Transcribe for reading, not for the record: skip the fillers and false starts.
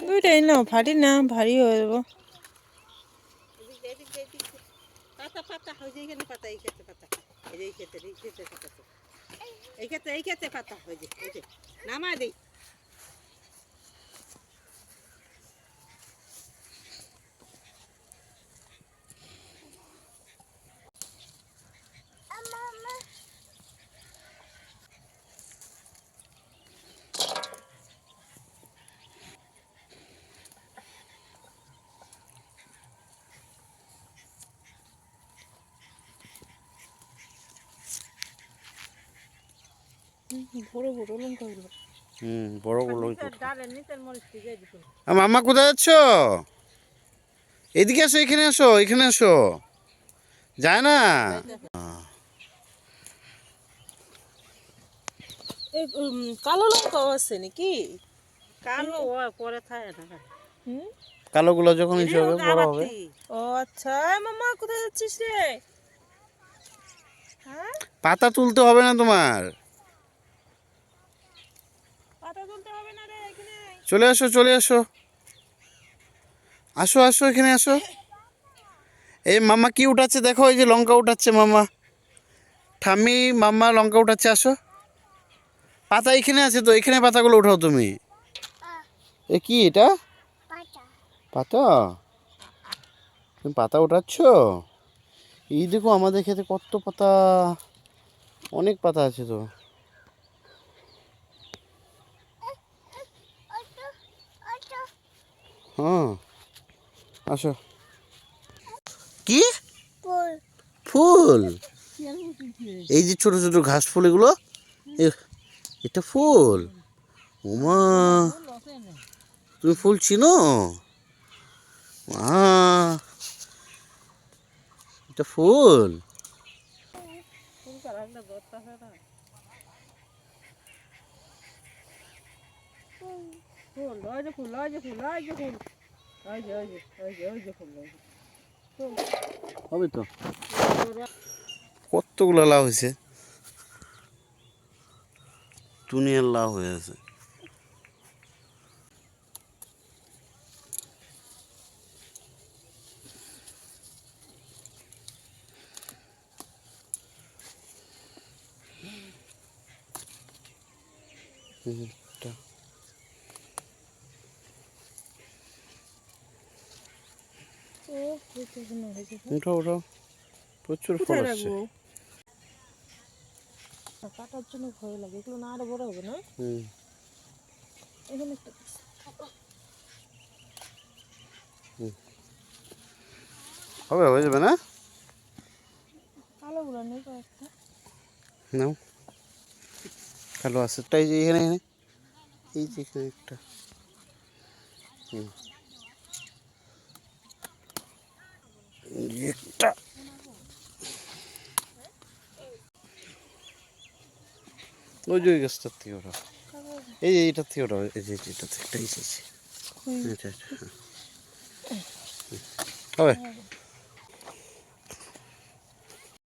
দুইটাই নাও, ভারী না, ভারী হয়ে যাবো। পাতা পাতা ওই যে এখানে পাতা, এই ক্ষেত্রে পাতা, এই ক্ষেত্রে পাতা, এই ক্ষেত্রে পাতা, ওই যে নামা দেই। বড় বড় লঙ্কা গুলো। বড় গুলো। ডালের নিচের মরিচ দিয়ে দিন। মাম্মা কোথায় যাচ্ছ? এদিকে আসো, এখানে আসো, এখানে আসো। যায় না। এই কালো লঙ্কাও আছে নাকি? কালো পরে থাকে না। কালো গুলো যখন হিসেবে বড় হবে। ও আচ্ছা, মামা কোথায় যাচ্ছিস রে? হ্যাঁ, পাতা তুলতে হবে না তোমার। পাতা তুলতে হবে না রে, এখানে চলে আসো, চলে আসো, আসো আসো, এখানে আসো। এই মাম্মা কি উঠাচ্ছে দেখো, এই যে লঙ্কা উঠাচ্ছে মাম্মা। ঠাম্মি মাম্মা লঙ্কা উঠাচ্ছে, আসো। পাতা এখানে আছে তো, এখানে পাতাগুলো উঠাও তুমি। এ কি এটা? পাতা? তুমি পাতা উঠাচ্ছ? এই দেখো আমাদের খেতে কত পাতা, অনেক পাতা আছে তো। হ্যাঁ, আসো। কি ফুল? এই যে ছোট ছোট ঘাস ফুল, এগুলো এটা ফুল? ওমা, তুমি ফুল চিনো? এটা ফুল? ফুল ওই যে ফুল, ওই যে ফুল, ওই যে ফুল, ওই যে ওই যে ওই যে ওই যে ফুল, হবে তো। কতগুলো লাউ হয়েছে, দুনিয়ার লাউ হয়ে আছে। উঠাও উঠাও, প্রচুর ফল আসছে। কাটার জন্য ভয় লাগে, এগুলো না আরো বড় হবে না? এখানে একটা হবে, হয়ে যাবে না? কালো গুলো নেই কয়েকটা। নাও, কালো আছে তাই যে এখানে, এখানে এই যে এখানে একটা। একটা ওই যে গাছটার থেকে ওঠা, এই যে এইটার থেকে ওঠা, এই যে এটা থেকে একটা এসেছে। হবে।